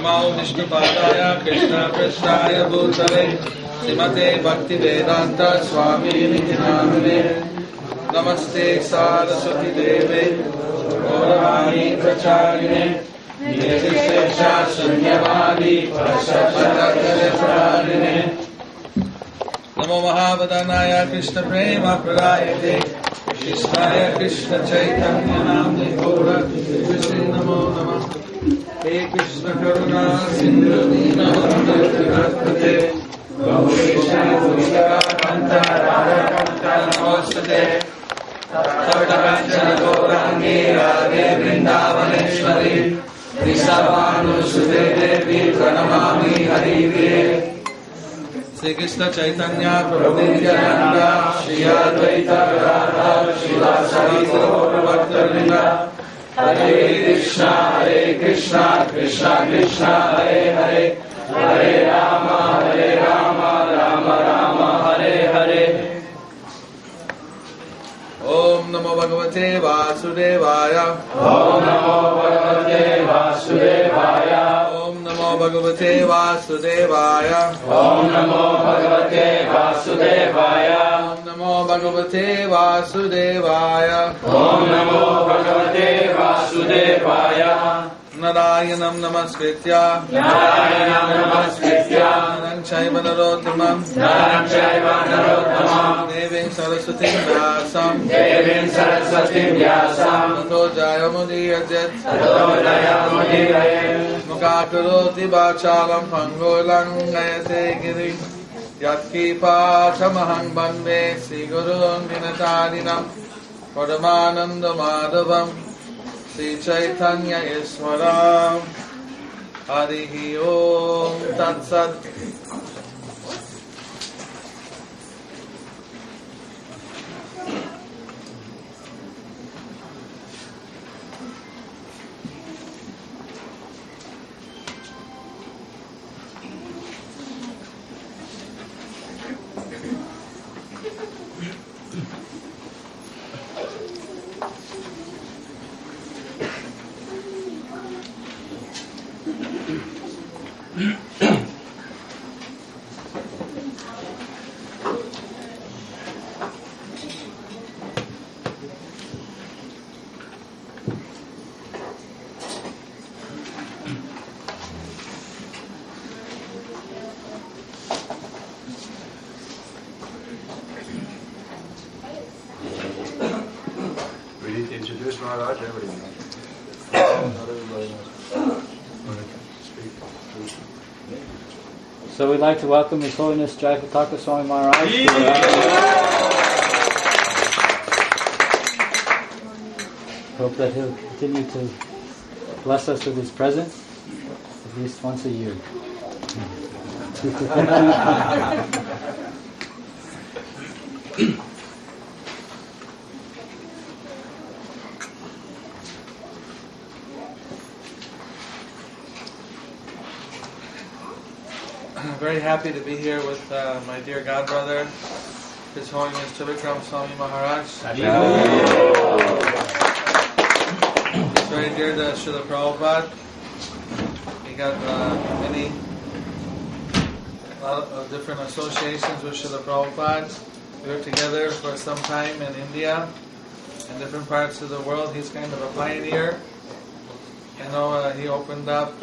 Namo Vishnupadaya Krishna Prasthaya Bhutale Srimate Bhaktivedanta Swami Bhagavad Namaste Saraswati Deve Gauravani Pracharine Nirvishesha Sunyavadi Prashachakarine Namo Mahavadhanaya Krishna Prema Pradayate Krishnaya Krishna Chaitanya Namni Gaura Krishna Namo Namah He Krishna Karuna Sindhu Dinabandhu Jagatkate Gaureshya Gurika Kanta Radha Kanta Namostate Taptakanchana Gaurangi Radhe Vrindavaneshwari Vrisabhanu Sute Devi Pranamami Harive Sri Krishna Chaitanya Prabhu Nityananda Shri Advaita Gadadhar Srivasadi Gaura Bhaktarinda Hare Krishna Krishna Krishna Hare Hare Hare Rama Rama Rama Hare Hare Om Namo Bhagavate Vasudevaya Om Namo Bhagavate Vasudevaya Om Namo Bhagavate Vasudevaya Om Namo Bhagavate Vasudevaya Om Namo Bhagavate Vasudevaya Om Namo Bhagavate Vasudevaya Narayanam Namaskritya Naram Chaiva Narottamam Devim Saraswatim Vyasam Tato Jayamudiyajat Mukakaroti Bachalam Pangolang Gayate Giri Yatkipa Chamahang Bande Sigurun Vinatarinam Paramananda Madhavam Sri Chaitanya Iswaram Harihi Om Tat Sat. So we'd like to welcome His Holiness Jayapataka Swami Maharaj. Hope that he'll continue to bless us with his presence at least once a year. I'm very happy to be here with my dear godbrother, His Holiness Trivikram Swami Maharaj. He's very dear to Srila Prabhupada. He got a lot of different associations with Srila Prabhupada. We were together for some time in India and different parts of the world. He's kind of a pioneer. You know, he opened up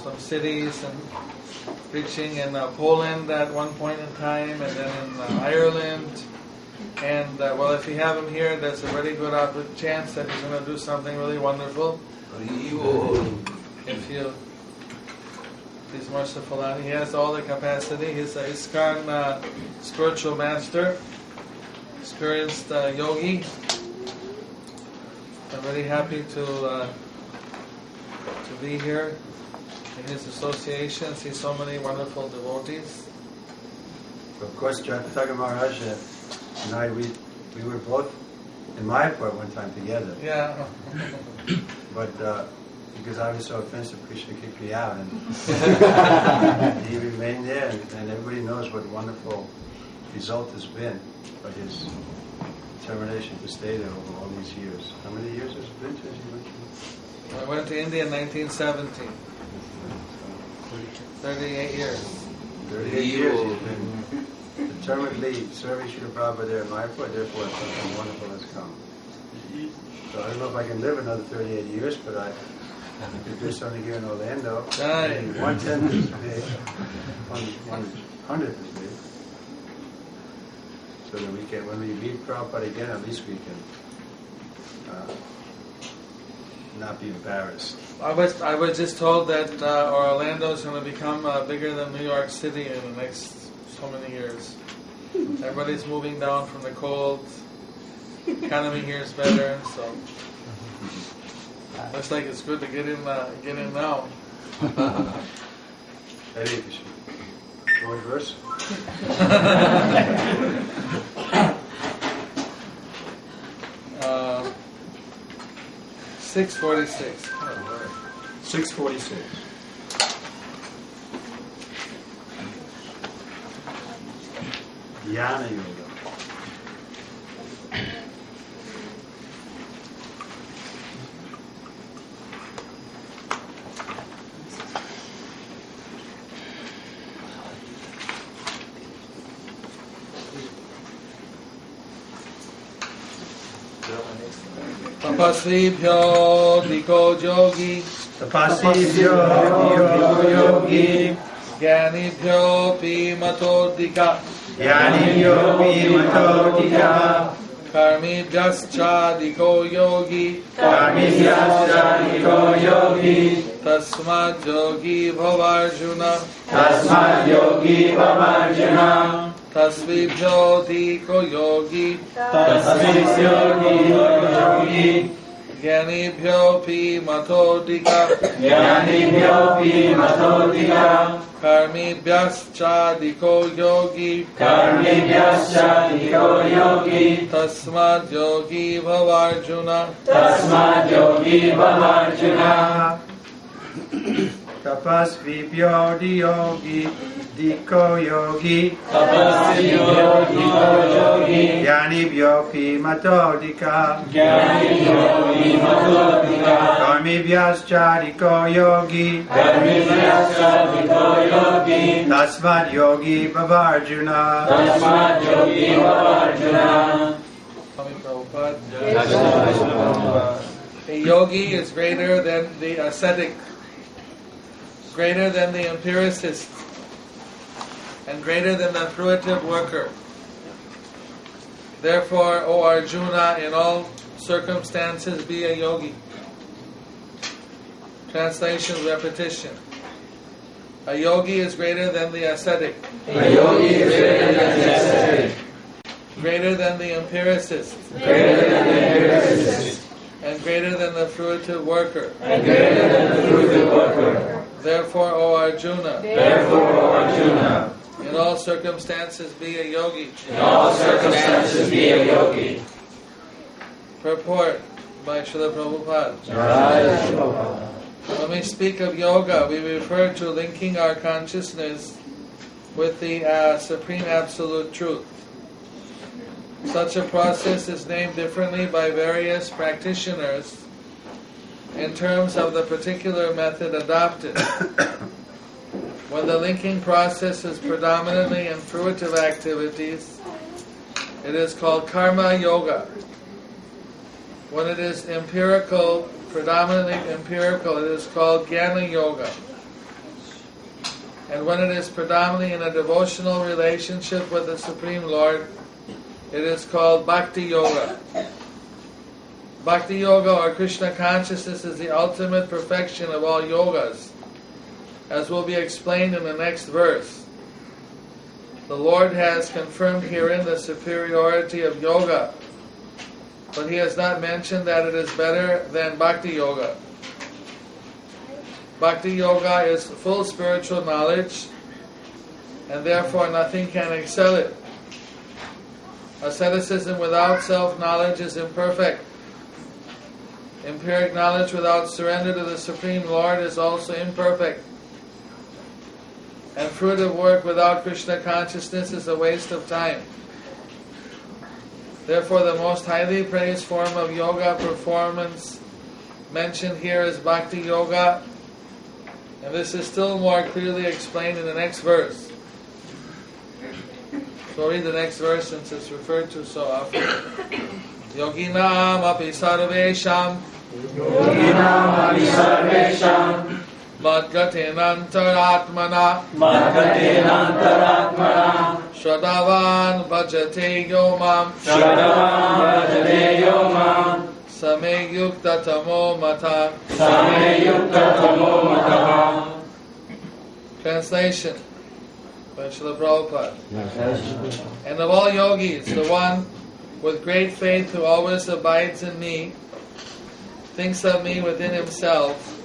some cities and preaching in Poland at one point in time, and then in Ireland. And well, if you have him here, there's a very good chance that he's going to do something really wonderful. If he's merciful, and he has all the capacity. He's a ISKCON spiritual master, experienced yogi. I'm very happy to be here in his association, see so many wonderful devotees. Of course, Jayapataka Maharaj and I, we were both in Mayapur one time together. Yeah. But because I was so offensive, Krishna kicked me out, and he remained there, and everybody knows what a wonderful result has been for his determination to stay there over all these years. How many years has it been since you went to? I went to India in 1917. 38 years. 38 years he's been determinedly serving Srila Prabhupada there in Mayapur, therefore something wonderful has come. So I don't know if I can live another 38 years, but I could do something here in Orlando. Right. 1/10 is big, 1/100th is big. So that we can, when we meet Prabhupada again, at least we can not be embarrassed. I was just told that Orlando is going to become bigger than New York City in the next so many years. Everybody's moving down from the cold. Economy here is better, so looks like it's good to get in now. Hare Krishna. Short verse. 646. 646. Jnana Yoga. Tapasvibhyo diko yogi, Tapasibhyo yogi, Jnanibhyo pimatodika, Jnanibhyo pimatodika, Karmibhyascha diko yogi, Karmibhyascha diko yogi, Tasmad yogi bhavarjuna, Tasmad yogi bhavarjuna, Tasvibhyo diko yogi, Tasmibhyo yogi, Jnanibhyo pimatodika, Jnanibhyo pimatodika, Karmibhyascha diko yogi, Karmibhyascha diko yogi, Tasmad yogi bhavarjuna, Tasmad yogi bhavarjuna. Tapasvibhyo yogi, diko yogi, Tapasvibhyo diko yogi, Jnanibhyo pimatodika, Jnanibhyo pimatodika, Karmibhyascha diko yogi, Karmibhyascha diko yogi, Tasmad yogi bhavarjuna. Tasmad yogi bhavarjuna. Swami Prabhupada. A yogi is greater than the ascetic, greater than the empiricist, and greater than the fruitive worker. Therefore, O Arjuna, in all circumstances be a yogi. Translation, repetition. A yogi is greater than the ascetic, A yogi is greater than the ascetic, greater than the empiricist, greater than the empiricist, and greater than the fruitive worker. and greater than the fruitive worker. Therefore, O Arjuna, Therefore, O Arjuna, in all circumstances be a yogi. in all circumstances be a yogi. Purport by Srila Prabhupada. Jai Shri. When we speak of yoga, we refer to linking our consciousness with the Supreme Absolute Truth. Such a process is named differently by various practitioners in terms of the particular method adopted. When the linking process is predominantly in fruitive activities, it is called karma yoga. When it is empirical, predominantly empirical, it is called jnana yoga. And when it is predominantly in a devotional relationship with the Supreme Lord, it is called bhakti yoga. Bhakti yoga or Krishna consciousness is the ultimate perfection of all yogas, as will be explained in the next verse. The Lord has confirmed herein the superiority of yoga, but He has not mentioned that it is better than bhakti yoga. Bhakti yoga is full spiritual knowledge, and therefore nothing can excel it. Asceticism without self-knowledge is imperfect. Empiric knowledge without surrender to the Supreme Lord is also imperfect. And fruitive work without Krishna consciousness is a waste of time. Therefore, the most highly praised form of yoga performance mentioned here is bhakti yoga, And this is still more clearly explained in the next verse. So I'll read the next verse since it's referred to so often. Yoginam api sarvesham Yoginam api sarvesham Madgatenantaratmana Madgatenantaratmana Shadavan bhajate yomam Shadavam bhajate yomam Same yukta tamo mata. Same yukta tamo mata. Translation by Srila Prabhupada. And of all yogis, the one with great faith who always abides in me, thinks of me within himself,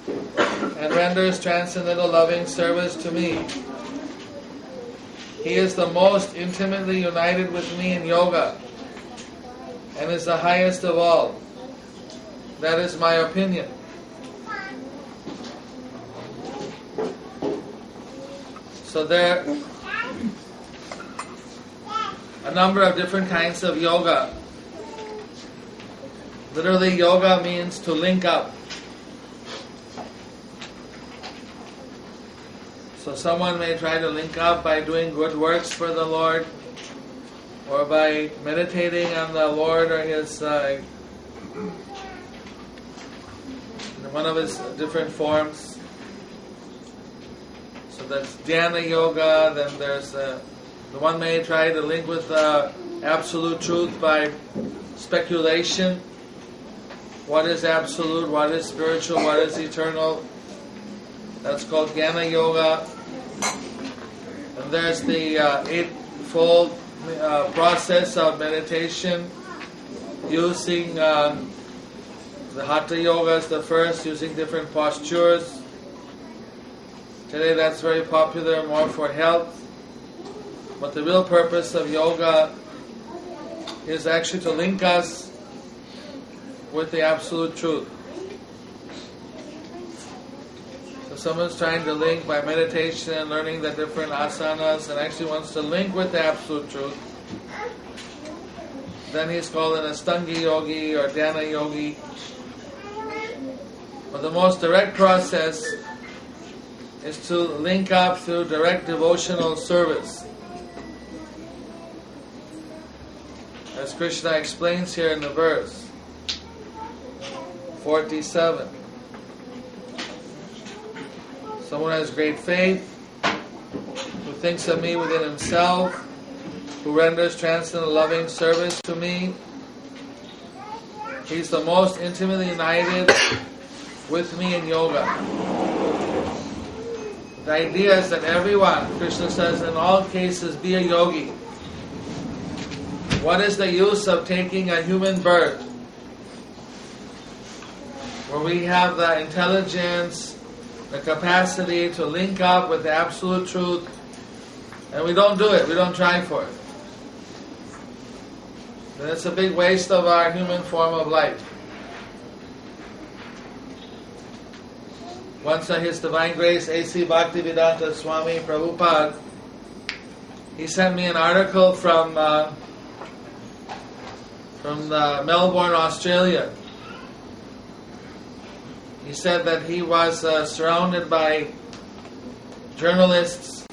and renders transcendental loving service to me. He is the most intimately united with me in yoga, and is the highest of all. That is my opinion. So there are a number of different kinds of yoga. Literally, yoga means to link up. So someone may try to link up by doing good works for the Lord, or by meditating on the Lord or His one of His different forms. So that's dhyana yoga. Then there's the one may try to link with absolute truth by speculation. What is absolute? What is spiritual? What is eternal? That's called jnana yoga. And there's the eightfold process of meditation, using the hatha yoga is the first, using different postures. Today that's very popular, more for health. But the real purpose of yoga is actually to link us with the absolute truth. So someone's trying to link by meditation and learning the different asanas and actually wants to link with the absolute truth. Then he's called an Astangi yogi or Dhyana yogi. But the most direct process is to link up through direct devotional service. As Krishna explains here in the verse 47. Someone has great faith, who thinks of me within himself, who renders transcendental loving service to me. He's the most intimately united with me in yoga. The idea is that everyone, Krishna says, in all cases be a yogi. What is the use of taking a human birth where we have the intelligence, the capacity to link up with the absolute truth, and we don't do it, we don't try for it? Then it's a big waste of our human form of life. Once His Divine Grace A.C. Bhaktivedanta Swami Prabhupada, he sent me an article from Melbourne, Australia. He said that he was surrounded by journalists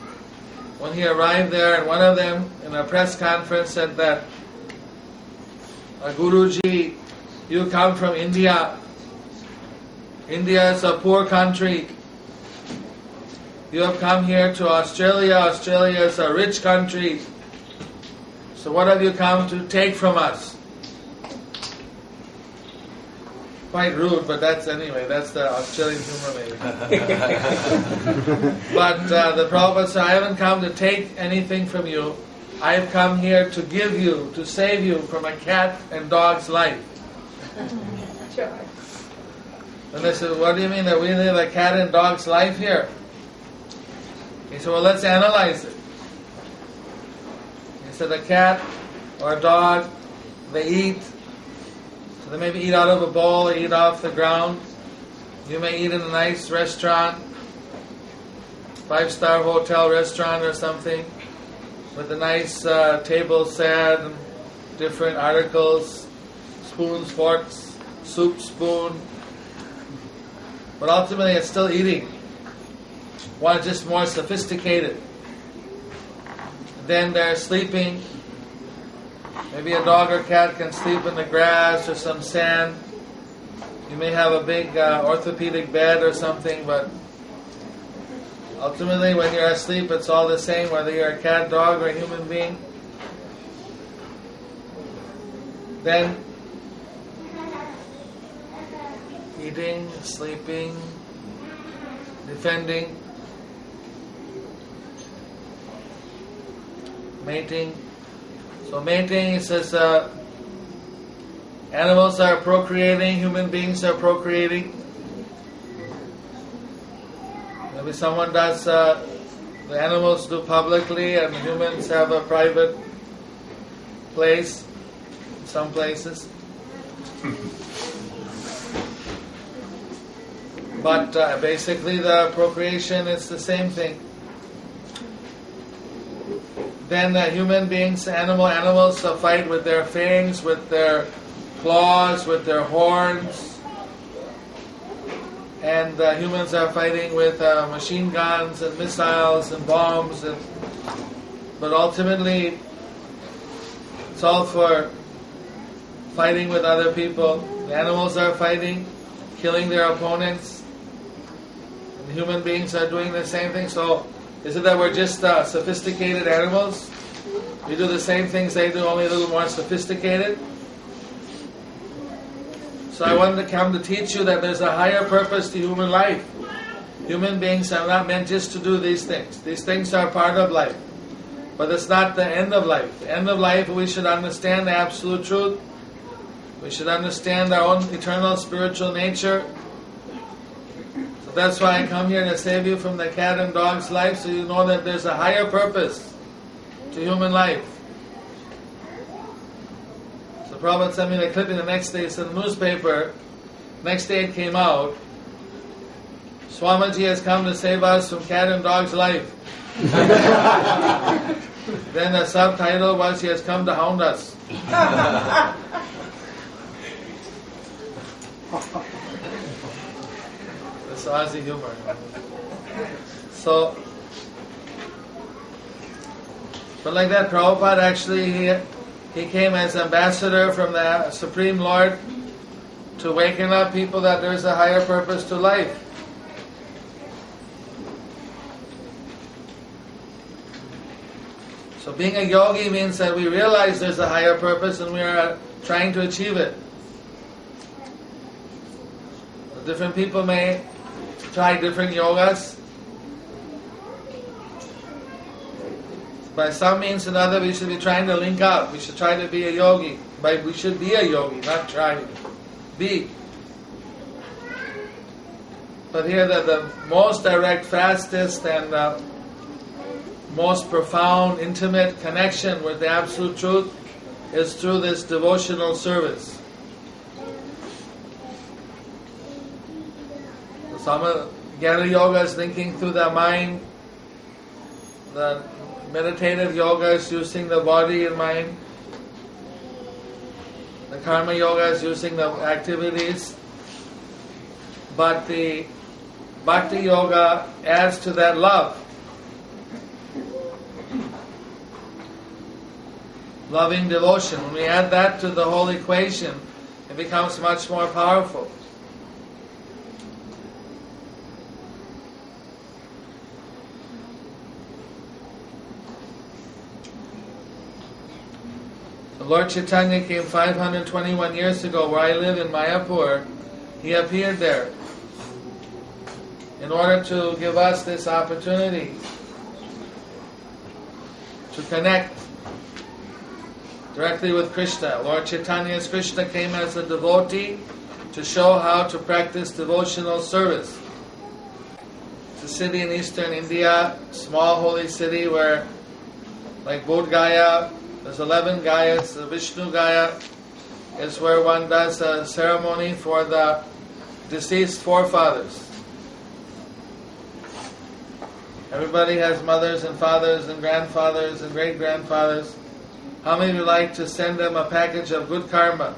when he arrived there, and one of them in a press conference said that, Guruji, you come from India. India is a poor country. You have come here to Australia. Australia is a rich country. So what have you come to take from us? Quite rude, but that's the Australian humor maybe. But the Prabhupada said, I haven't come to take anything from you. I have come here to give you, to save you from a cat and dog's life. Sure. And they said, what do you mean that we live a cat and dog's life here? He said, well, let's analyze it. He said, a cat or a dog, they eat. So they maybe eat out of a bowl, they eat off the ground. You may eat in a nice restaurant, 5-star hotel restaurant or something, with a nice table set and different articles, spoons, forks, soup spoon. But ultimately it's still eating. one is just more sophisticated. Then they're sleeping. Maybe a dog or cat can sleep in the grass or some sand. You may have a big orthopedic bed or something, but ultimately when you're asleep it's all the same whether you're a cat, dog, or a human being. Then eating, sleeping, defending, mating. So mating, it says animals are procreating, human beings are procreating. Maybe someone does, the animals do publicly and humans have a private place in some places. But basically the procreation is the same thing. Then human beings, animals fight with their fangs, with their claws, with their horns. And humans are fighting with machine guns and missiles and bombs. But ultimately, it's all for fighting with other people. The animals are fighting, killing their opponents. And human beings are doing the same thing. So, is it that we're just sophisticated animals? We do the same things they do, only a little more sophisticated? So I wanted to come to teach you that there's a higher purpose to human life. Human beings are not meant just to do these things. These things are part of life. But it's not the end of life. The end of life, we should understand the absolute truth. We should understand our own eternal spiritual nature. So that's why I come here to save you from the cat and dog's life, so you know that there's a higher purpose to human life. So Prabhupada sent me the clipping the next day. It's in the newspaper. Next day it came out. Swamiji has come to save us from cat and dog's life. Then the subtitle was, he has come to hound us. That's Aussie humor. So, but like that, Prabhupada actually, he came as ambassador from the Supreme Lord to waken up people that there's a higher purpose to life. So being a yogi means that we realize there's a higher purpose and we are trying to achieve it. Different people may try different yogas. By some means or another, we should be trying to link up. We should try to be a yogi. We should be a yogi, not try to be. But here, the most direct, fastest, and most profound, intimate connection with the Absolute Truth is through this devotional service. Some Jnana Yoga is linking through the mind. The meditative yoga is using the body and mind. The Karma Yoga is using the activities. But the Bhakti Yoga adds to that love. Loving devotion. When we add that to the whole equation, it becomes much more powerful. Lord Chaitanya came 521 years ago where I live in Mayapur. He appeared there in order to give us this opportunity to connect directly with Krishna. Lord Chaitanya's Krishna came as a devotee to show how to practice devotional service. It's a city in eastern India, small holy city where, like Bodh Gaya, there's 11 Gayas. The Vishnu Gaya is where one does a ceremony for the deceased forefathers. Everybody has mothers and fathers and grandfathers and great-grandfathers. How many would like to send them a package of good karma?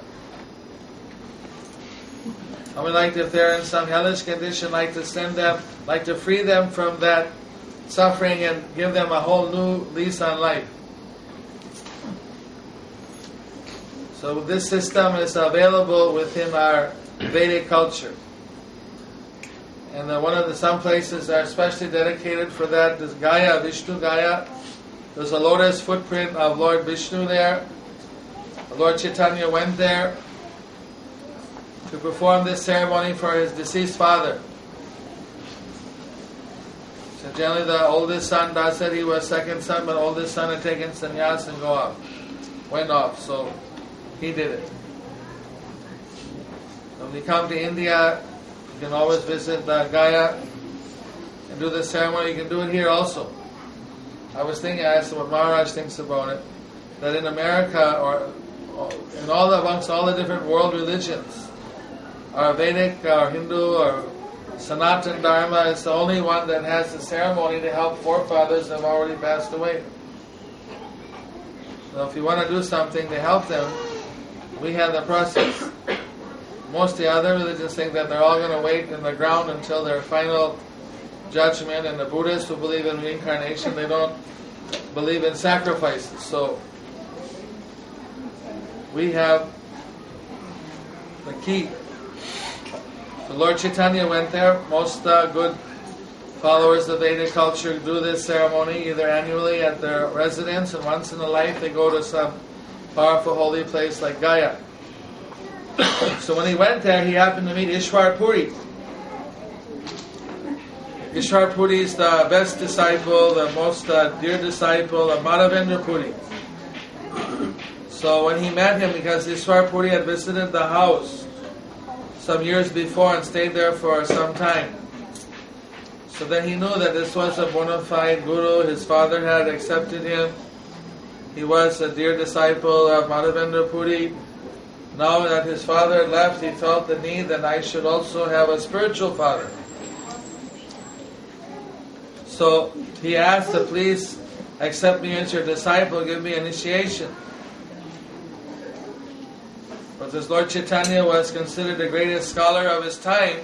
I would like to, if they're in some hellish condition, like to send them, like to free them from that suffering and give them a whole new lease on life. So this system is available within our Vedic culture. And some places are especially dedicated for that. This Gaya, Vishnu Gaya. There's a lotus footprint of Lord Vishnu there. Lord Chaitanya went there to perform this ceremony for his deceased father. So generally the oldest son does it. He was second son, but oldest son had taken sannyas and went off. So he did it. So when you come to India, you can always visit Gaya and do this ceremony. You can do it here also. I was thinking, I asked what Maharaj thinks about it, that in America or amongst all the different world religions, our Vedic or Hindu or Sanatan Dharma is the only one that has the ceremony to help forefathers that have already passed away. So if you want to do something to help them, we have the process. Most of the other religions think that they're all going to wait in the ground until their final judgment, and the Buddhists who believe in reincarnation, they don't believe in sacrifices. So we have the key. The Lord Chaitanya went there. Most good followers of Vedic culture do this ceremony either annually at their residence, and once in a life they go to some powerful holy place like Gaya. So when he went there, he happened to meet Ishwar Puri. Ishwar Puri is the best disciple, the most dear disciple of Madhavendra Puri. So when he met him, because Ishwar Puri had visited the house some years before and stayed there for some time, so then he knew that this was a bona fide guru. His father had accepted him. He was a dear disciple of Madhavendra Puri. Now that his father had left, he felt the need that I should also have a spiritual father. So he asked to please accept me as your disciple, give me initiation. But as Lord Chaitanya was considered the greatest scholar of his time,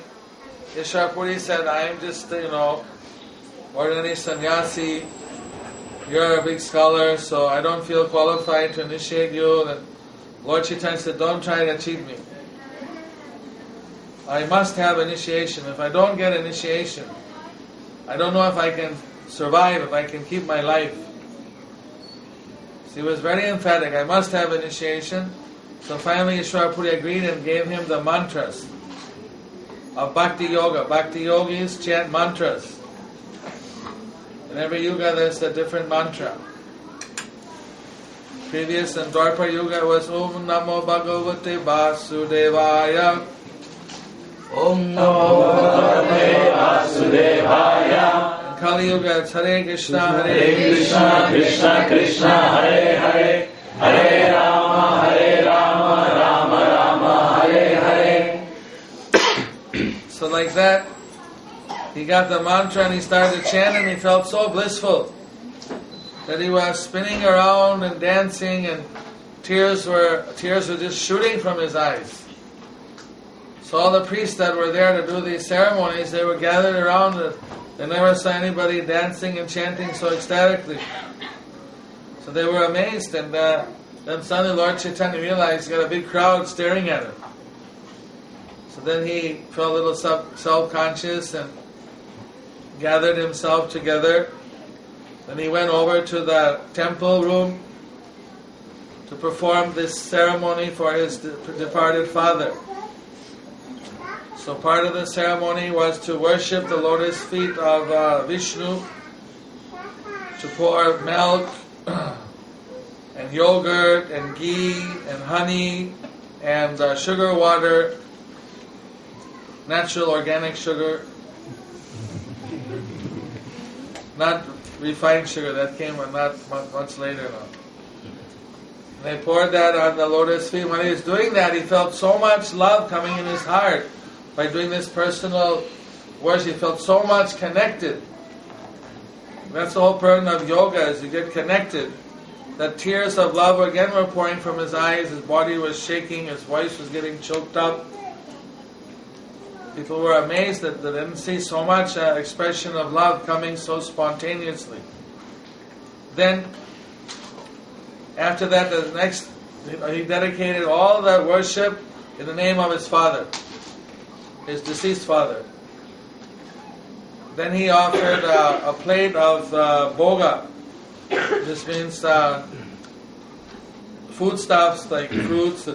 Ishwar Puri said, I am just, ordinary sannyasi. You're a big scholar, so I don't feel qualified to initiate you. And Lord Chaitanya said, don't try to cheat me. I must have initiation. If I don't get initiation, I don't know if I can survive, if I can keep my life. So he was very emphatic, I must have initiation. So finally Ishwar Puri agreed and gave him the mantras of Bhakti Yoga. Bhakti Yogis chant mantras. In every yuga there's a different mantra. Previous in Dwapara Yuga was Om Namo Bhagavate Vasudevaya. Om Namo Bhagavate Vasudevaya. In Kali Yuga it's Hare Krishna, Hare Krishna, Krishna Krishna, Hare Hare, Hare Rama, Rama Rama, Hare Hare. So like that, he got the mantra and he started chanting. He felt so blissful that he was spinning around and dancing, and tears were just shooting from his eyes. So all the priests that were there to do these ceremonies, they were gathered around it. They never saw anybody dancing and chanting so ecstatically. So they were amazed, and then suddenly Lord Chaitanya realized he got a big crowd staring at him. So then he felt a little self-conscious and gathered himself together. Then he went over to the temple room to perform this ceremony for his departed father. So part of the ceremony was to worship the lotus feet of Vishnu, to pour milk and yogurt and ghee and honey and sugar water, natural organic sugar, not refined sugar, that came not much later now. They poured that on the lotus feet. When he was doing that, he felt so much love coming in his heart. By doing this personal worship, he felt so much connected. That's the whole point of yoga, is you get connected. That tears of love again were pouring from his eyes, his body was shaking, his voice was getting choked up. People were amazed that they didn't see so much expression of love coming so spontaneously. Then, after that, he dedicated all that worship in the name of his father, his deceased father. Then he offered a plate of bhoga. This means foodstuffs like fruits,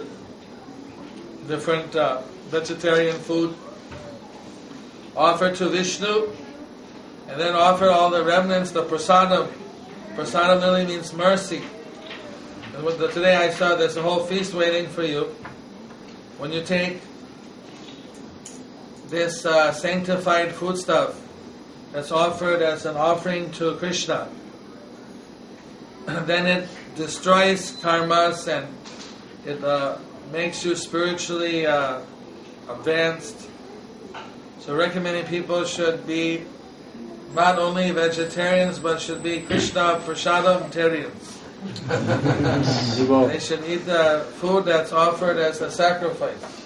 different vegetarian food, offered to Vishnu, and then offered all the remnants, the prasadam. Prasadam really means mercy. And today I saw there's a whole feast waiting for you. When you take this sanctified foodstuff that's offered as an offering to Krishna, then it destroys karmas and it makes you spiritually advanced. So recommending people should be not only vegetarians but should be Krishna prasadam-tarians. They should eat the food that's offered as a sacrifice.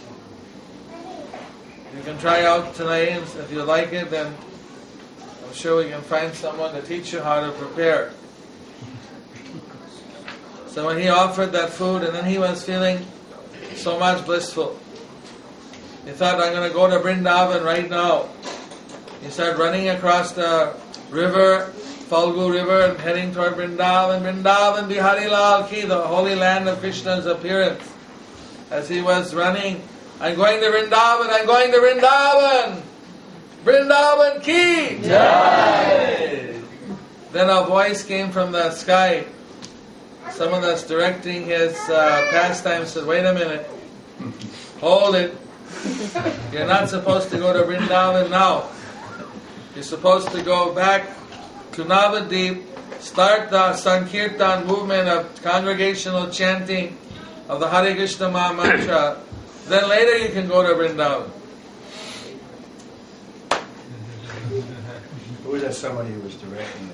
You can try out tonight, and if you like it, then I'm sure we can find someone to teach you how to prepare. So when he offered that food, and then he was feeling so much blissful, he thought, I'm going to go to Vrindavan right now. He started running across the river, Falgu river, and heading toward Vrindavan. Vrindavan Bihari Lal Ki, the holy land of Krishna's appearance. As he was running, I'm going to Vrindavan, I'm going to Vrindavan! Vrindavan Ki! Jai! Then a voice came from the sky. Someone that's directing his pastime said, wait a minute, hold it. You're not supposed to go to Vrindavan now. You're supposed to go back to Navadip, start the Sankirtan movement of congregational chanting of the Hare Krishna Maha Mantra. Then later you can go to Vrindavan. Who was that somebody who was directing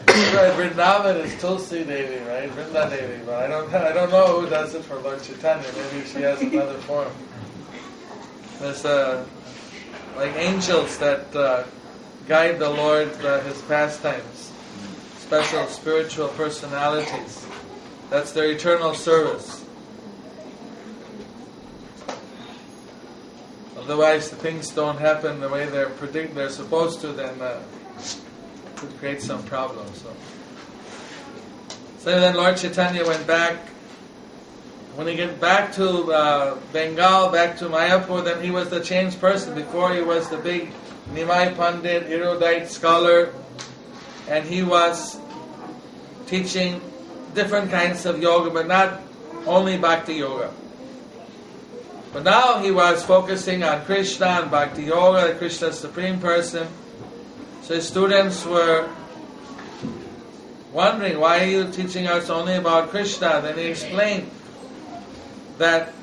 Right, Vrindavan is Tulsi Devi, right? Vrinda Devi, but I don't know who does it for Lord Chaitanya. Maybe she has another form. There's like angels that guide the Lord his pastimes, special spiritual personalities. That's their eternal service. Otherwise, the things don't happen the way they're supposed to. Then could create some problems. So then Lord Chaitanya went back. When he get back to Bengal, back to Mayapur, then he was the changed person. Before he was the big Nimai Pandit, erudite scholar, and he was teaching different kinds of yoga, but not only Bhakti Yoga. But now he was focusing on Krishna and Bhakti Yoga, Krishna's Supreme Person. So his students were wondering, why are you teaching us only about Krishna? Then he explained that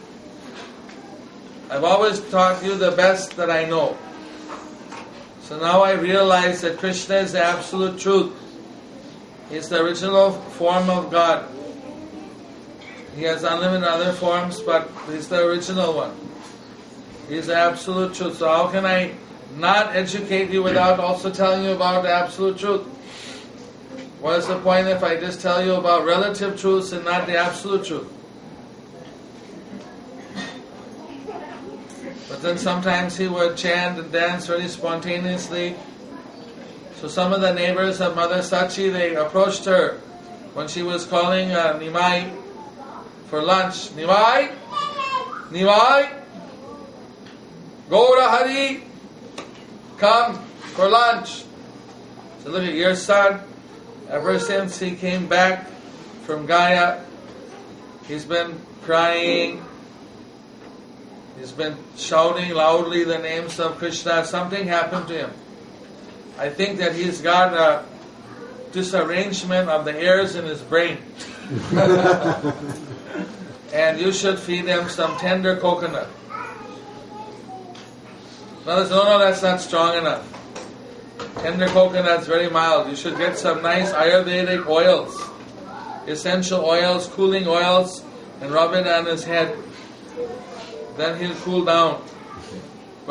I've always taught you the best that I know. So now I realize that Krishna is the absolute truth. He's the original form of God. He has unlimited other forms, but he's the original one. He's the absolute truth. So how can I not educate you without also telling you about the absolute truth? What is the point if I just tell you about relative truths and not the absolute truth? But then sometimes he would chant and dance very spontaneously. So some of the neighbors of Mother Sachi, they approached her when she was calling Nimai for lunch. Nimai! Nimai! Gaura Hari! Come for lunch. So look at your son. Ever since he came back from Gaya, he's been crying. He's been shouting loudly the names of Krishna. Something happened to him. I think that he's got a disarrangement of the hairs in his brain. And you should feed him some tender coconut. No, that's not strong enough. Tender coconut's very mild. You should get some nice Ayurvedic oils, essential oils, cooling oils, and rub it on his head. Then he'll cool down.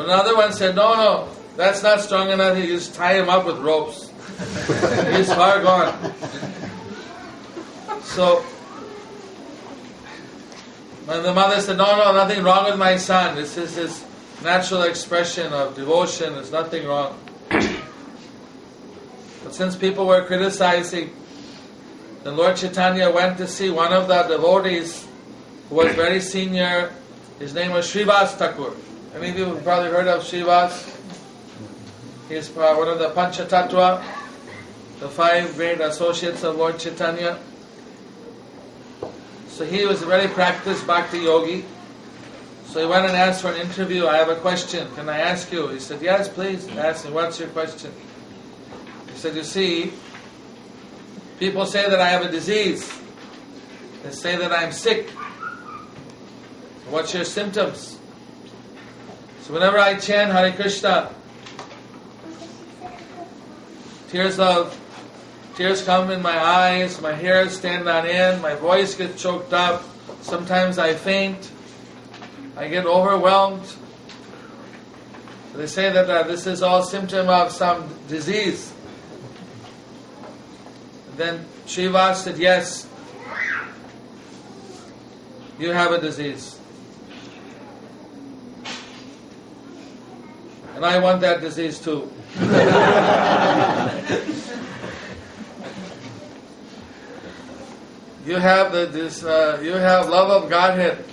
But another one said, no, that's not strong enough. You just tie him up with ropes. He's far gone. So, when the mother said, no, nothing wrong with my son. This is his natural expression of devotion. There's nothing wrong. But since people were criticizing, then Lord Chaitanya went to see one of the devotees who was very senior. His name was Srivas Thakur. Any of you have probably heard of Srivas? He's one of the Panchatattva, the 5 great associates of Lord Chaitanya. So he was a very practiced bhakti yogi. So he went and asked for an interview. I have a question. Can I ask you? He said, yes, please. Ask me. What's your question? He said, you see, people say that I have a disease. They say that I'm sick. What's your symptoms? So whenever I chant Hare Krishna, tears come in my eyes, my hairs stand on end, my voice gets choked up, sometimes I faint, I get overwhelmed. So they say that this is all symptom of some disease. And then Srivas said, yes, you have a disease. And I want that disease too. You have you have love of Godhead.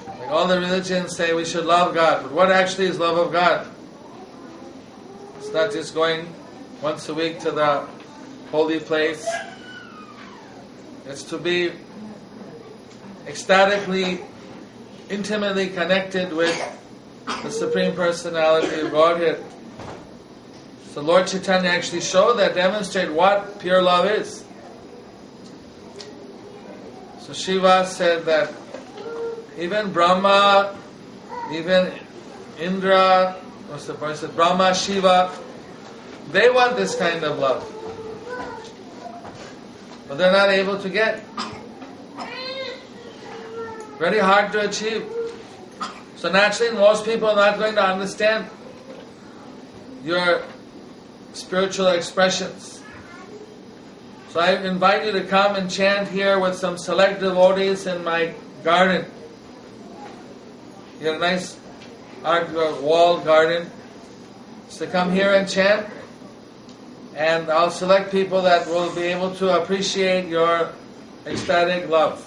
Like all the religions say we should love God, but what actually is love of God? It's not just going once a week to the holy place. It's to be ecstatically, intimately connected with the Supreme Personality of Godhead. So Lord Chaitanya actually showed that, demonstrate what pure love is. So Shiva said that even Brahma, even Indra, what's the person? Brahma, Shiva, they want this kind of love. But they're not able to get. Very hard to achieve. So naturally, most people are not going to understand your spiritual expressions. So I invite you to come and chant here with some select devotees in my garden. You got a nice walled garden. So come here and chant, and I'll select people that will be able to appreciate your ecstatic love.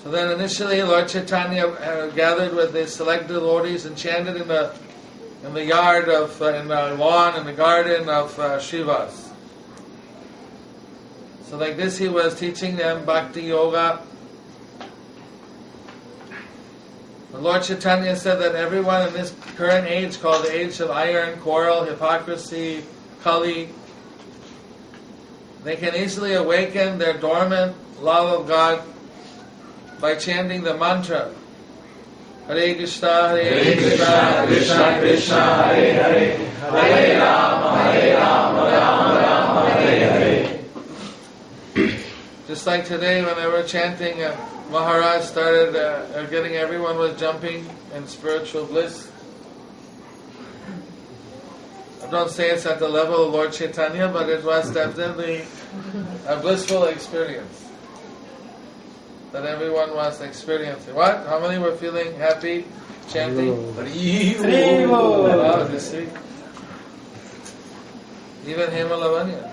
So then initially Lord Chaitanya gathered with the select devotees and chanted in the yard of, in the lawn, in the garden of Srivas. So like this he was teaching them Bhakti Yoga. The Lord Chaitanya said that everyone in this current age, called the age of iron, quarrel, hypocrisy, Kali, they can easily awaken their dormant love of God by chanting the mantra Hare Krishna, Hare Krishna, Krishna Krishna, Hare Hare, Hare Rama, Rama Rama, Hare Hare. Just like today when they were chanting, Maharaj started getting everyone was jumping in spiritual bliss. I don't say it's at the level of Lord Chaitanya, but it was definitely a blissful experience that everyone was experiencing. What? How many were feeling happy chanting? Wow, you see? Even Hemalavanya.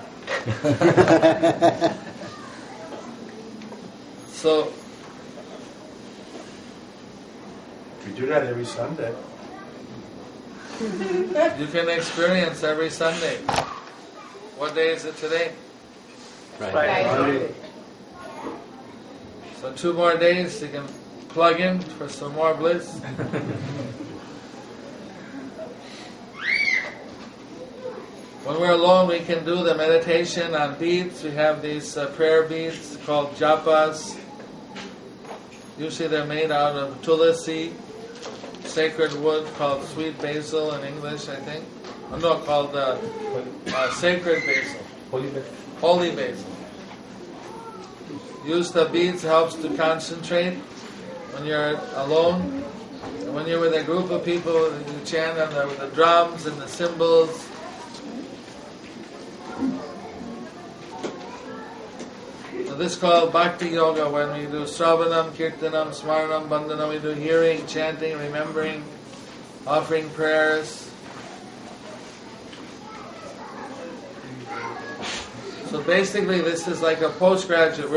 So, We do that every Sunday. you can experience every Sunday. What day is it today? Friday. So 2 more days you can plug in for some more bliss. When we're alone, we can do the meditation on beads. We have these prayer beads called japas. Usually they're made out of tulasi, sacred wood called sweet basil in English, I think. Oh, no, called sacred basil. Holy basil. Use the beads, helps to concentrate. when you're alone, and when you're with a group of people, you chant on with the drums and the cymbals. So this is called Bhakti Yoga. When we do Sravanam, Kirtanam, Smaranam, Bandhanam, we do hearing, chanting, remembering, offering prayers. So basically this is like a postgraduate.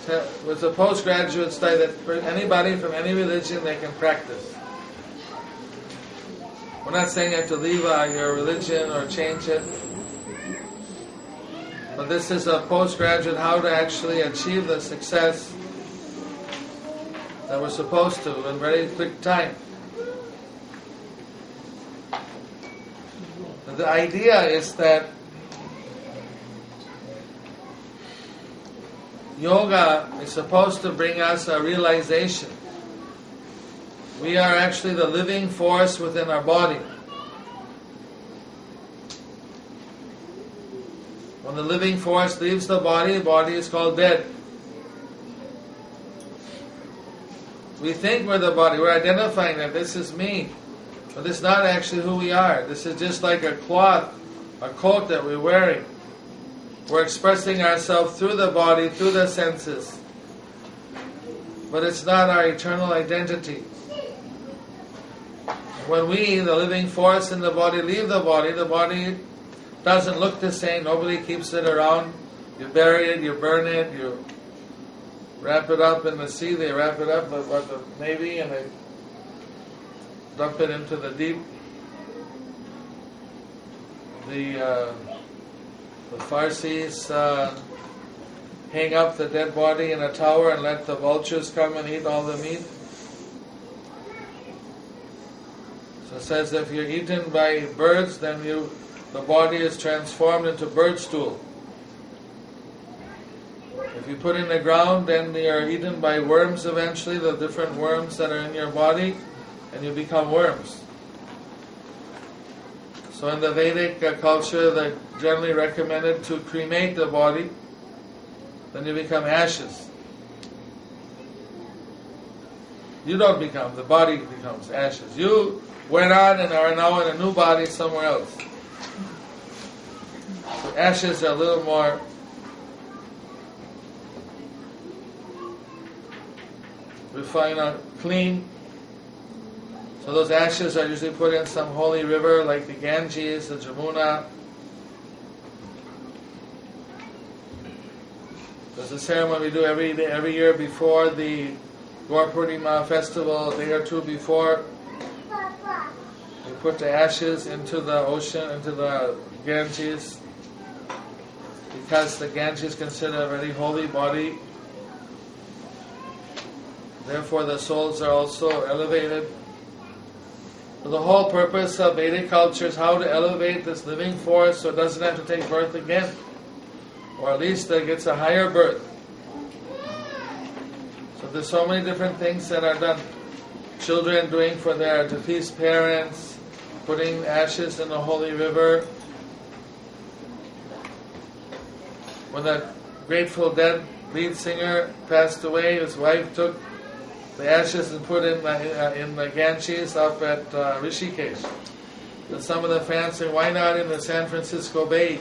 It's a postgraduate study that for anybody from any religion they can practice. We're not saying you have to leave your religion or change it. But this is a postgraduate, how to actually achieve the success that we're supposed to in very quick time. The idea is that yoga is supposed to bring us a realization. We are actually the living force within our body. When the living force leaves the body is called dead. We think we're the body, we're identifying that this is me, but this is not actually who we are. This is just like a cloth, a coat that we're wearing. We're expressing ourselves through the body, through the senses, but it's not our eternal identity. When we, the living force in the body, leave the body doesn't look the same. Nobody keeps it around. You bury it, you burn it, you wrap it up in the sea. They wrap it up with the Navy and they dump it into the deep. The Farsis hang up the dead body in a tower and let the vultures come and eat all the meat. So it says if you're eaten by birds, then the body is transformed into bird stool. If you put in the ground, then you're eaten by worms eventually, the different worms that are in your body, and you become worms. So in the Vedic culture, they generally recommended to cremate the body, then you become ashes. You don't become, the body becomes ashes. You went on and are now in a new body somewhere else. So ashes are a little more refined, clean. So those ashes are usually put in some holy river like the Ganges, the Jamuna. There's a ceremony we do every year before the Gaur Purnima festival, a day or two before. We put the ashes into the ocean, into the Ganges, because the Ganges is considered a very holy body. Therefore the souls are also elevated. So the whole purpose of Vedic culture is how to elevate this living force so it doesn't have to take birth again. Or at least it gets a higher birth. So there's so many different things that are done. Children doing for their deceased parents, putting ashes in the holy river. When the Grateful Dead lead singer passed away, his wife took the ashes and put in the Ganges up at Rishikesh. And some of the fans said, why not in the San Francisco Bay?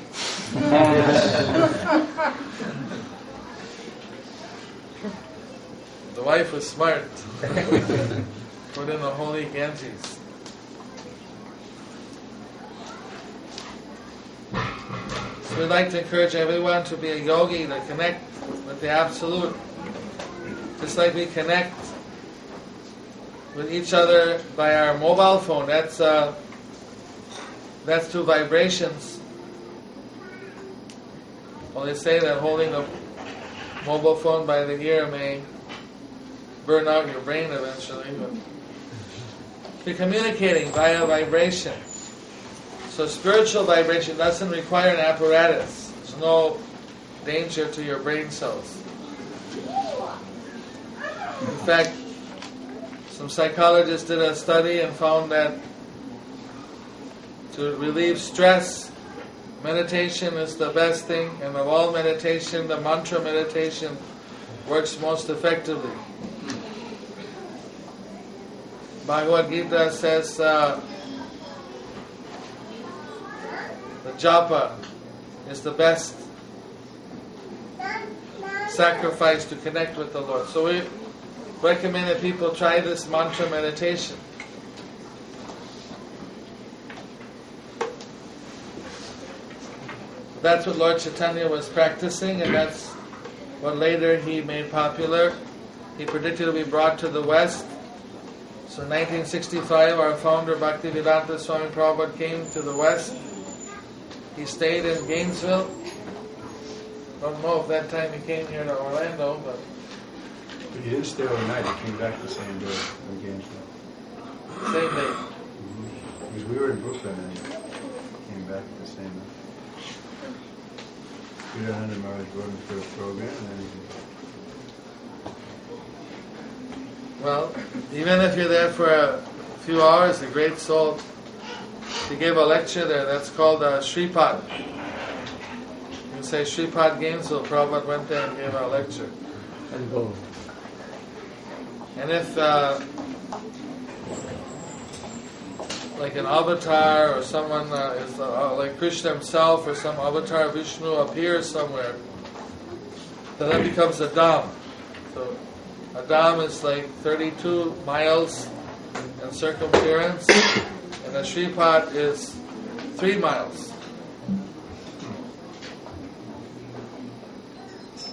The wife was smart. Put in the holy Ganges. So we'd like to encourage everyone to be a yogi, to connect with the Absolute. Just like we connect with each other by our mobile phone. That's through vibrations. Well, they say that holding a mobile phone by the ear may burn out your brain eventually. But you're communicating via vibration. So spiritual vibration doesn't require an apparatus. There's no danger to your brain cells. In fact, some psychologists did a study and found that to relieve stress, meditation is the best thing, and of all meditation, the mantra meditation works most effectively. Bhagavad Gita says the japa is the best sacrifice to connect with the Lord. So we recommend that people try this mantra meditation. That's what Lord Chaitanya was practicing, and that's what later he made popular. He predicted to be brought to the West. So in 1965, our founder Bhaktivedanta Swami Bhagavad came to the West. He stayed in Gainesville. Don't know if that time he came here to Orlando, but He didn't stay overnight. He came back the same day from Gainesville. same day. Because we were in Brooklyn and he came back the same day. Peter Hunter Maharaj wrote him for a program and then Well, even if you're there for a few hours, the great soul, he gave a lecture there. That's called Shripad. You can say Shripad Gainesville. Prabhupada went there and gave a lecture. And go. And if like an avatar or someone is like Krishna himself or some avatar Vishnu appears somewhere, then that becomes a dham. So a dham is like 32 miles in circumference, and a Shripad is 3 miles.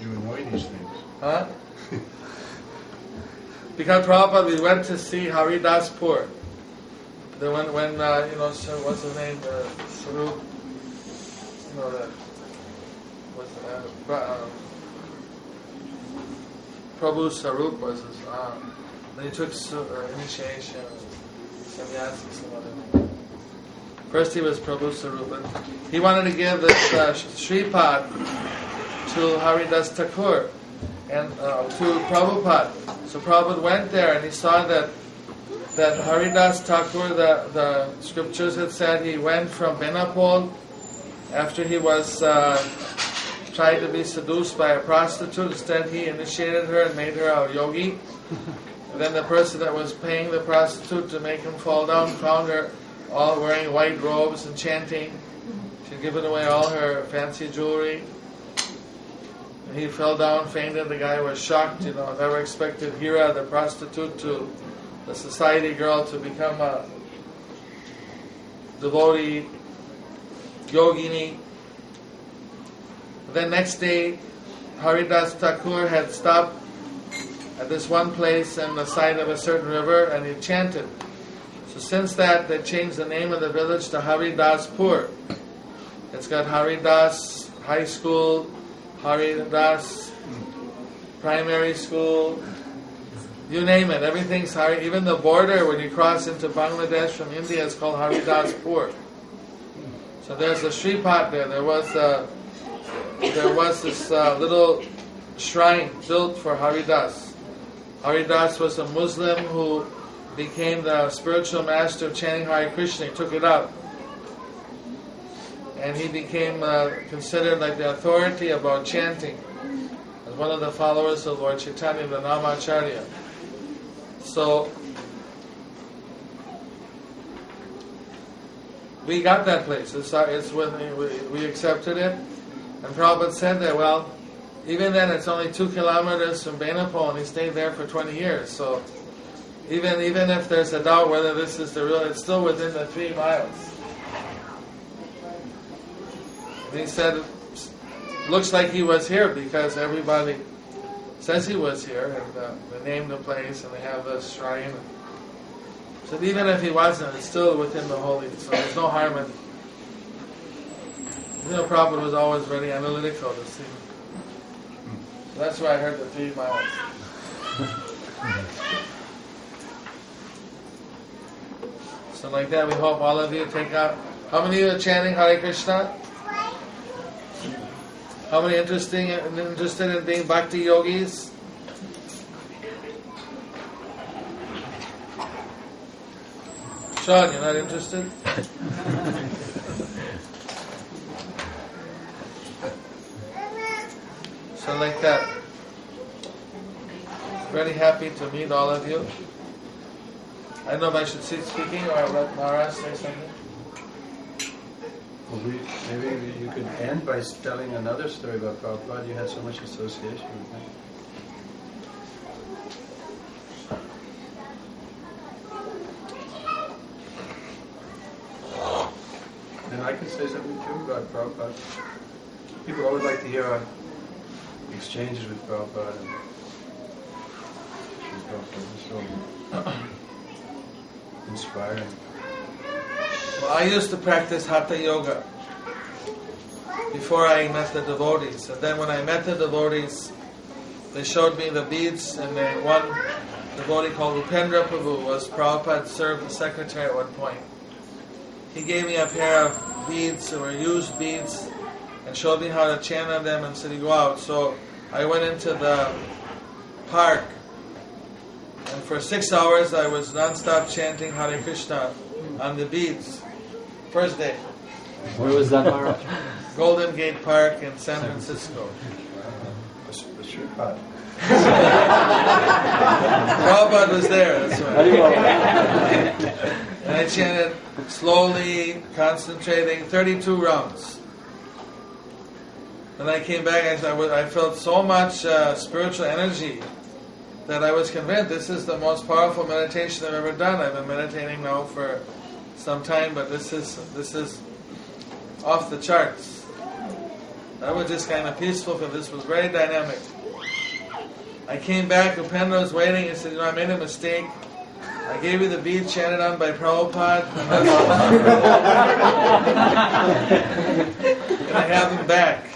you annoy these things. Huh? Because Prabhupada, we went to see Haridaspur. Then when so what's his name? Sarup. Prabhu Sarup was his. Then he took initiation, sannyasi, some other. First he was Prabhu Sarup, and he wanted to give this Shripad to Haridas Thakur and to Prabhupada. So Prabhupada went there and he saw that Haridas Thakur, the scriptures had said he went from Benapole after he was tried to be seduced by a prostitute. Instead he initiated her and made her a yogi. And then the person that was paying the prostitute to make him fall down found her all wearing white robes and chanting. She'd given away all her fancy jewelry. And he fell down, fainted. The guy was shocked. Never expected Hira, the prostitute, the society girl, to become a devotee, yogini. Then next day, Haridas Thakur had stopped at this one place on the side of a certain river and he chanted. So since that, they changed the name of the village to Haridaspur. It's got Haridas High School, Haridas Primary School, you name it. Everything's Hari. Even the border, when you cross into Bangladesh from India, is called Haridaspur. So there's a Shripad there. There was this little shrine built for Haridas. Haridas was a Muslim who became the spiritual master of chanting Hare Krishna. He took it up. And he became considered like the authority about chanting as one of the followers of Lord Chaitanya, the Namacharya. So we got that place. It's when we accepted it. And Prabhupada said that, well, even then it's only 2 kilometers from Benapole, and he stayed there for 20 years. So even if there's a doubt whether this is the real, it's still within the 3 miles. And he said, looks like he was here because everybody says he was here, and they named the place, and they have this shrine. So even if he wasn't, it's still within the holy, so there's no harm in. Prabhupada was always very analytical to see. So that's why I heard the 3 miles. So like that, we hope all of you take out. How many of you are chanting Hare Krishna? How many interested in being bhakti yogis? Sean, you're not interested? So like that. Very happy to meet all of you. I don't know if I should cease speaking or let Maharaj say something. Well, maybe you could end by telling another story about Prabhupada. You had so much association with him. And I can say something too about Prabhupada. People always like to hear our exchanges with Prabhupada. And Prabhupada is so inspiring. Well, I used to practice Hatha Yoga before I met the devotees. And then when I met the devotees, they showed me the beads, and one devotee called Upendra Prabhu was Prabhupada served the secretary at one point. He gave me a pair of beads that were used beads and showed me how to chant on them and said, "You go out." So I went into the park, and for 6 hours I was non-stop chanting Hare Krishna on the beads. First day. Where was that, Maharaj? Golden Gate Park in San Francisco. The Sripad. Prabhupada was there, that's right. Haribol. And I chanted slowly, concentrating, 32 rounds. When I came back, I felt so much spiritual energy that I was convinced this is the most powerful meditation I've ever done. I've been meditating now for some time, but this is off the charts. That was just kind of peaceful, but this was very dynamic. I came back, Upendra was waiting, and said, "I made a mistake. I gave you the bead chanted on by Prabhupada, and I have them back."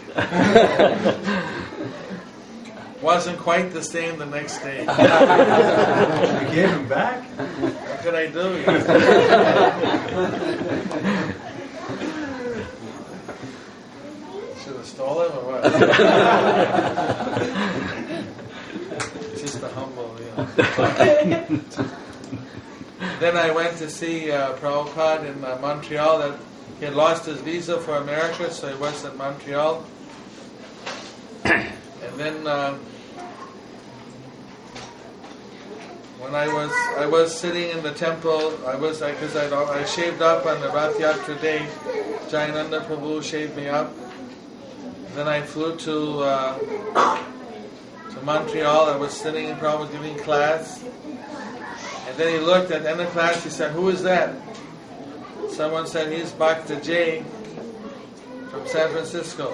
Wasn't quite the same the next day. You gave him back? What could I do? Should have stolen him or what? Just a humble, Then I went to see Prabhupada in Montreal. That he had lost his visa for America, so he was in Montreal. And then when I was sitting in the temple, because I shaved up on the Rath Yatra day. Jayananda Prabhu shaved me up. Then I flew to Montreal. I was sitting in Prabhupada giving class. And then he looked at the end of class, he said, "Who is that?" Someone said, "He's Bhakta J from San Francisco."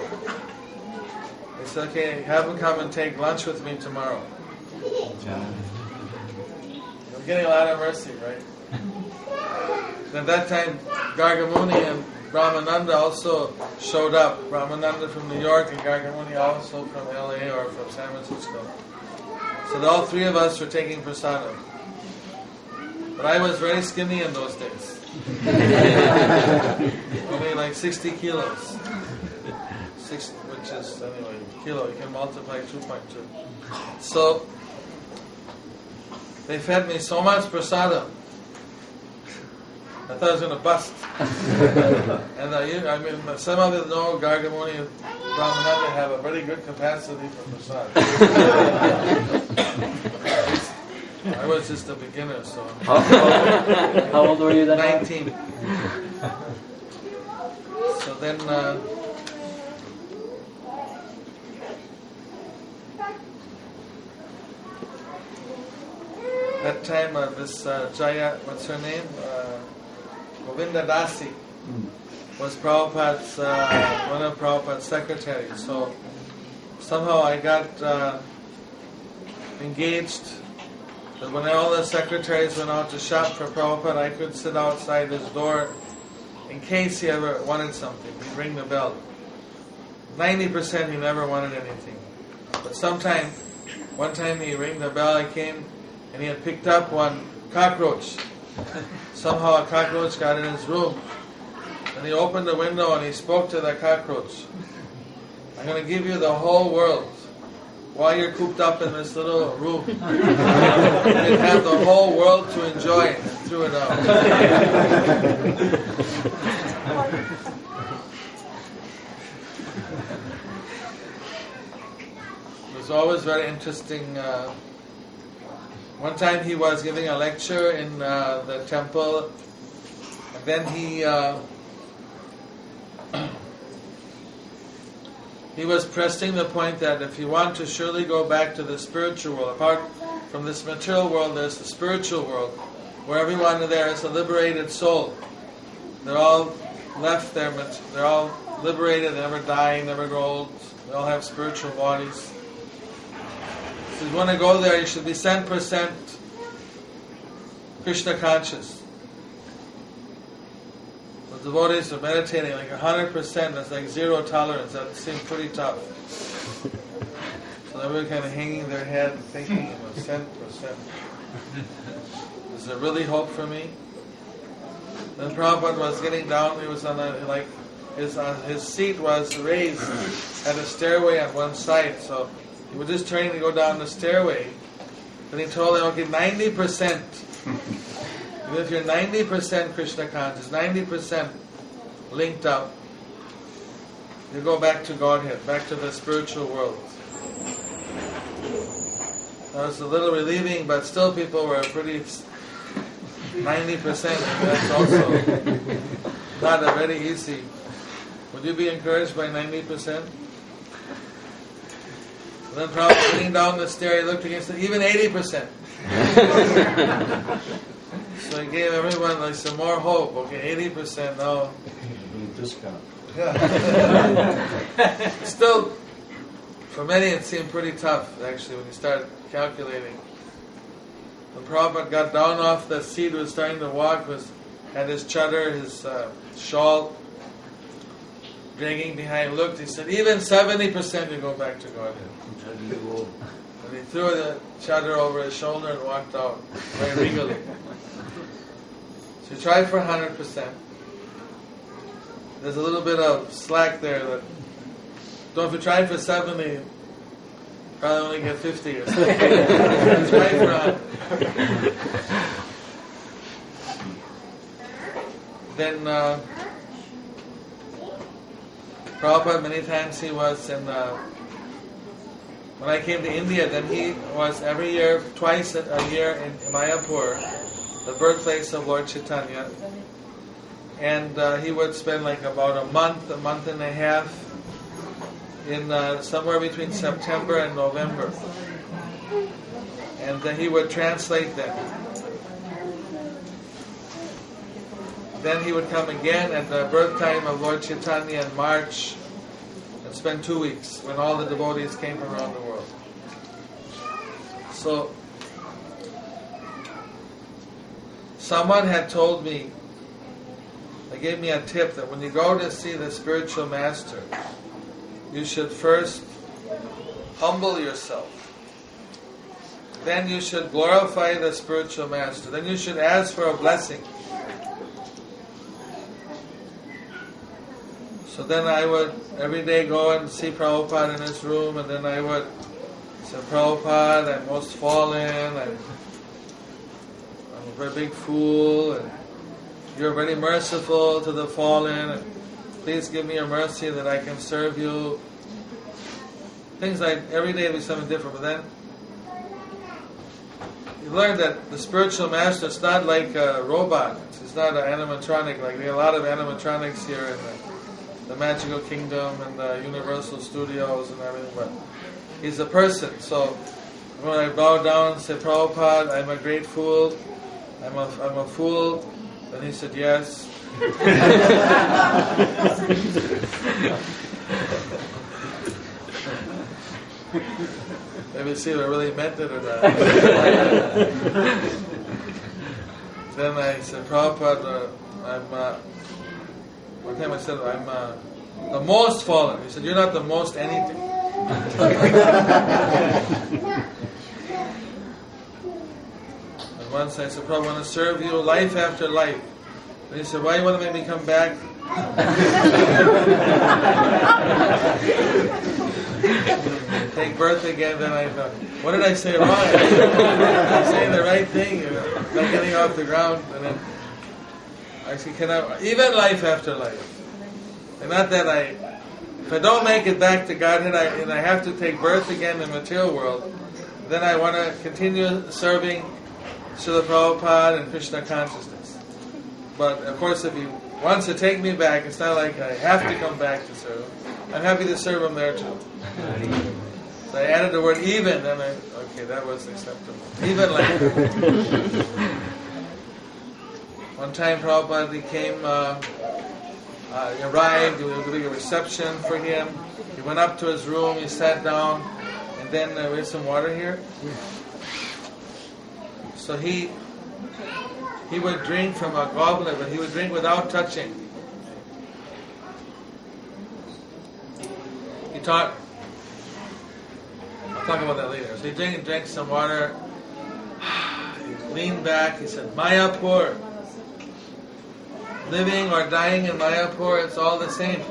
He said, "Okay, have him come and take lunch with me tomorrow." I'm getting a lot of mercy, right? And at that time, Gargamuni and Brahmananda also showed up. Brahmananda from New York and Gargamuni also from LA or from San Francisco. So all three of us were taking prasadam. But I was very skinny in those days. Only like 60 kilos. Which is, anyway, kilo. You can multiply 2.2. So, they fed me so much prasadam. I thought I was going to bust. And some of you know Gargamuni and Brahmananda have a very good capacity for prasad. I was just a beginner, so. How old were you then? 19. So then, that time, this Jaya, what's her name? Govinda Dasi was Prabhupada's, one of Prabhupada's secretaries. So somehow I got engaged. That when all the secretaries went out to shop for Prabhupada, I could sit outside his door in case he ever wanted something. He'd ring the bell. 90% he never wanted anything. But one time he rang the bell, I came, and he had picked up one cockroach. Somehow a cockroach got in his room. And he opened the window and he spoke to the cockroach. "I'm going to give you the whole world. While you're cooped up in this little room, you can have the whole world to enjoy," and threw it out. It was always very interesting One time he was giving a lecture in the temple, and then he was pressing the point that if you want to surely go back to the spiritual world, apart from this material world, there's the spiritual world, where everyone there is a liberated soul. They're all left there, but they're all liberated, they never die, never grow old, they all have spiritual bodies. So if you want to go there, you should be 100% Krishna conscious. The devotees are meditating like 100%, that's like zero tolerance, that seems pretty tough. So they were kind of hanging their head thinking it was 10%. Is there really hope for me? Then Prabhupada was getting down, he was on his seat was raised, had a stairway on one side, so he was just turning to go down the stairway. Then he told him, okay, 90%. Even if you're 90% Krishna conscious, 90% linked up, you go back to Godhead, back to the spiritual world. That was a little relieving, but still people were pretty 90%. That's also not a very easy. Would you be encouraged by 90%? And then probably sitting down the stair, he looked against it, even 80%. So he gave everyone like some more hope. Okay, 80% now. Discount. Still, for many it seemed pretty tough actually when you start calculating. When Prabhupada got down off the seat, was starting to walk, had his chadar, his shawl dragging behind, looked, he said, even 70% you go back to Godhead. And he threw the chadar over his shoulder and walked out very regally. So you try for 100%. There's a little bit of slack there. That if you try for 70, you probably only get 50 or something. Try for 100. Then Prabhupada, many times he was in. When I came to India, then he was every year, twice a year in Mayapur, the birthplace of Lord Chaitanya. And he would spend like about a month and a half in somewhere between September and November. And he would translate them. Then he would come again at the birth time of Lord Chaitanya in March and spend 2 weeks when all the devotees came from around the world. So, someone had told me, they gave me a tip that when you go to see the spiritual master, you should first humble yourself. Then you should glorify the spiritual master. Then you should ask for a blessing. So then I would every day go and see Prabhupada in his room, and then I would say, Prabhupada, I'm most fallen, I'm a very big fool, and you're very merciful to the fallen, and please give me your mercy that I can serve you. Things like every day would be something different, but then you learn that the spiritual master is not like a robot. It's not an animatronic. Like we have a lot of animatronics here in the Magical Kingdom and the Universal Studios and everything, but he's a person. So when I bow down and say, Prabhupada, I'm a great fool, I'm a fool, then he said, yes. Maybe see if I really meant it or not. Then I said, Prabhupada, one time I said, I'm the most fallen. He said, you're not the most anything. And once I said, Prabhupada, I want to serve you life after life. And he said, why do you want to make me come back? Take birth again. Then I thought, what did I say wrong? I'm saying the right thing, not getting off the ground. And then I said, even life after life. And not that if I don't make it back to Godhead and I have to take birth again in the material world, then I want to continue serving Srila Prabhupada and Krishna consciousness. But of course, if he wants to take me back, it's not like I have to come back to serve him. I'm happy to serve him there too. So I added the word even, and okay, that was acceptable. Even like one time Prabhupada came, he arrived, we were doing a reception for him. He went up to his room, he sat down, and then we have some water here. So he would drink from a goblet, but he would drink without touching. He taught, I'll talk about that later. So he drank some water, he leaned back, he said, Mayapur, living or dying in Mayapur, it's all the same.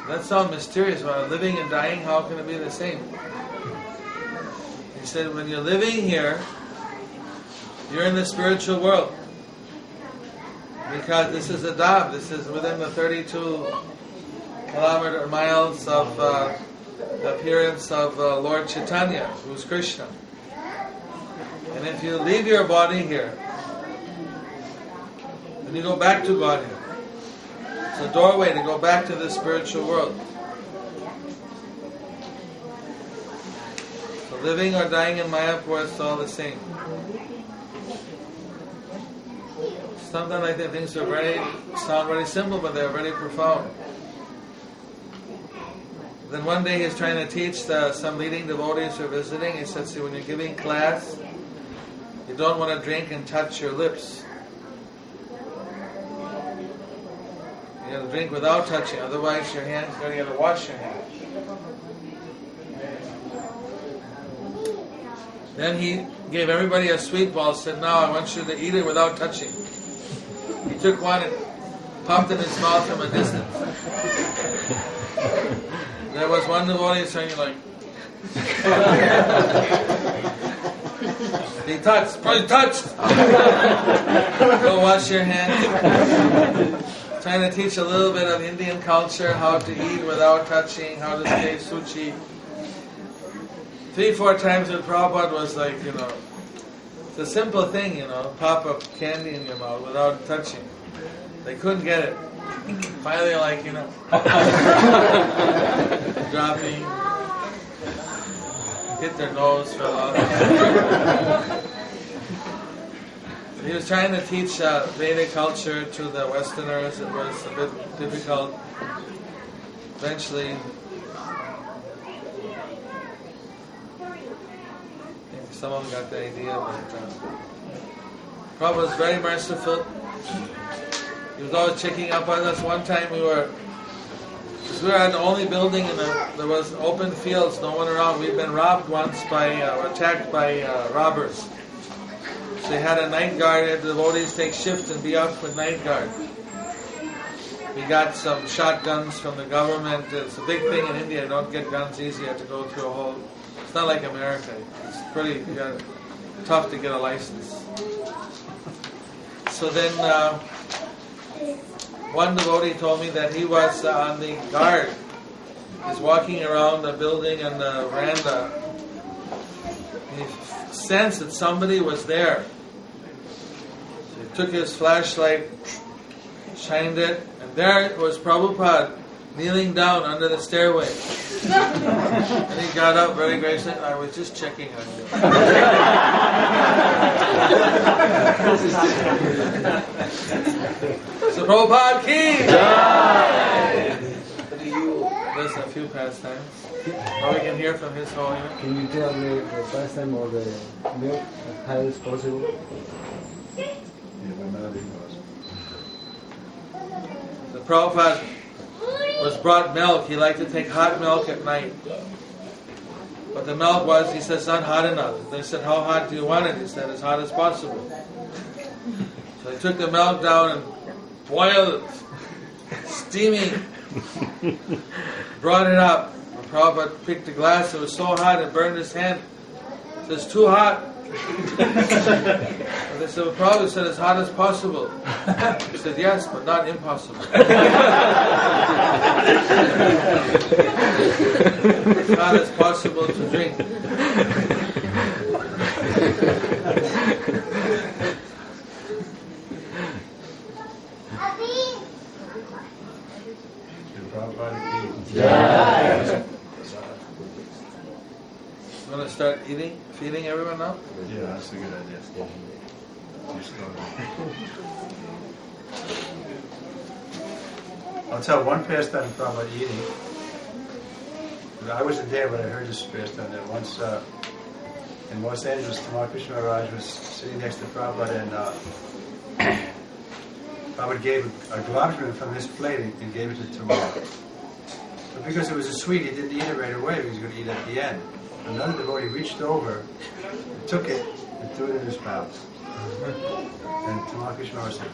That sounds mysterious. Well, living and dying, how can it be the same? He said, when you're living here, you're in the spiritual world. Because this is a dham, this is within the 32 miles of the appearance of Lord Chaitanya, who's Krishna. And if you leave your body here, then you go back to Godhead. It's a doorway to go back to the spiritual world. So living or dying in Mayapur, it's all the same. Sometimes I think things are sound very simple, but they're very profound. Then one day he's trying to teach some leading devotees who are visiting. He said, see, when you're giving class, you don't want to drink and touch your lips. You have to drink without touching, otherwise your hands, you're going to have to wash your hands. Then he gave everybody a sweet ball, said, now I want you to eat it without touching. He took one and popped it in his mouth from a distance. There was one devotee saying like, he touched, probably touched. Go wash your hands. Trying to teach a little bit of Indian culture, how to eat without touching, how to stay suchi. 3-4 times with Prabhupada was like, it's a simple thing, pop a candy in your mouth without touching. They couldn't get it. Finally, dropping, hit their nose, fell off. He was trying to teach Vedic culture to the Westerners. It was a bit difficult. Eventually, I think some of them got the idea, but Prabhupada was very merciful. He was always checking up on us. One time we were at the only building and there was open fields, no one around. We'd been robbed once attacked by robbers. So they had a night guard, and the devotees take shift and be up with night guard. We got some shotguns from the government. It's a big thing in India. You don't get guns easy. You have to go through a whole... It's not like America. It's pretty tough to get a license. So then one devotee told me that he was on the guard. He's walking around the building and the veranda. He sensed that somebody was there. So he took his flashlight, shined it, and there was Prabhupada kneeling down under the stairway. And he got up very gracefully. I was just checking on you. So Prabhupada ki jai! Listen, a few pastimes. Now we can hear from his holiness. Can you tell me the pastime of the milk as high as possible? The Prabhupada was brought milk. He liked to take hot milk at night. But the milk was, he said, it's not hot enough. They said, how hot do you want it? He said, as hot as possible. So they took the milk down and boiled it, steaming, brought it up. And Prabhupada picked the glass. It was so hot it burned his hand. He said, it's too hot. And they said, well, Prabhupada said, as hot as possible. He said, yes, but not impossible. far as possible to drink. You want to start feeding everyone now? Yeah, that's a good idea. I'll tell one pastime about eating. I wasn't there, but I heard this pastime that once in Los Angeles, Tamal Krishna Maharaj was sitting next to Prabhupada, and Prabhupada gave a gulab jamun from his plate and gave it to Tamal. But because it was a sweet, he didn't eat it right away. He was going to eat it at the end. Another devotee reached over, took it, and threw it in his mouth. And Tamal Krishna Maharaj said,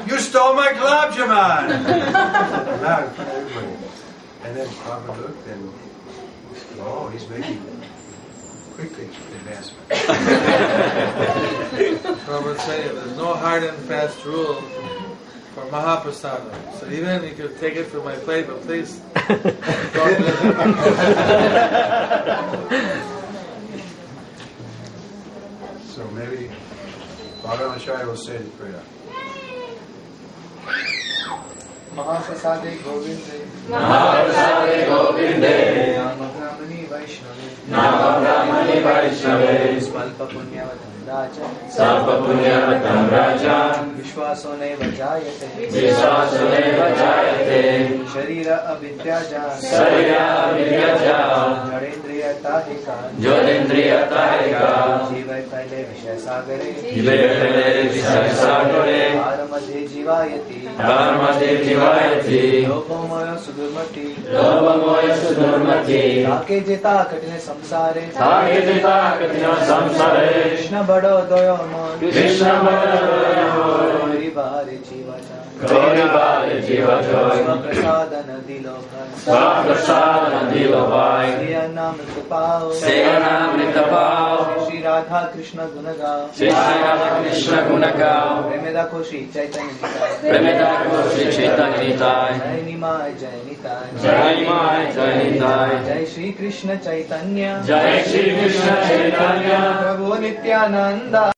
"You stole my gulab jamun!" Loud in front of everybody. And then Prabhupada looked and, oh, he's making quick advancement. Prabhupada saying there's no hard and fast rule for Mahaprasada. So even you could take it from my plate, but please don't do it. So maybe Bhagavad will say the prayer. Mahaprasade Govinde, Mahaprasade Govinde, Namagramani Vaishnave, Namagramani Vaishnave, Smalpa Punyavatam Raja, Sarva Punyavatam Raja, Vishwasone Vajayate, Vishwasune Vajayate, Sharira Avidyaja, Sarira Avidyaja, Jadendriya Tahika, Jodendriya Tahika, Jivai Paile Vishya Sagare, Vivekale Vishaisagare, Aramadhe Jivayati, Dharmade Jivayati, Lopamoya Sudurmati, Lopamoya Sudurmati, Take Jita Katine Samsare, Sage Jita Katina Samsare, Krishna Bado Doyamon, Krishna Bhagavad Bari Jivaja, Gauri Bhare Jivajoy, Swaprasadana Diloka, Swaprasadana Dilovai, Sriyanam Nitapao, Seyanam Nitapao, Shri Radha Krishna Gunagao, Shri Radha Krishna Gunagao, Premeda Koshi Chaitanya Nitai, Premita Koshi Chaitanya Nitai, Jai Nimai Jai Nitai, Jai Mai Jai Nitai, Jai Shri Krishna Chaitanya, Jai Shri Krishna Chaitanya, Prabhu Nityananda.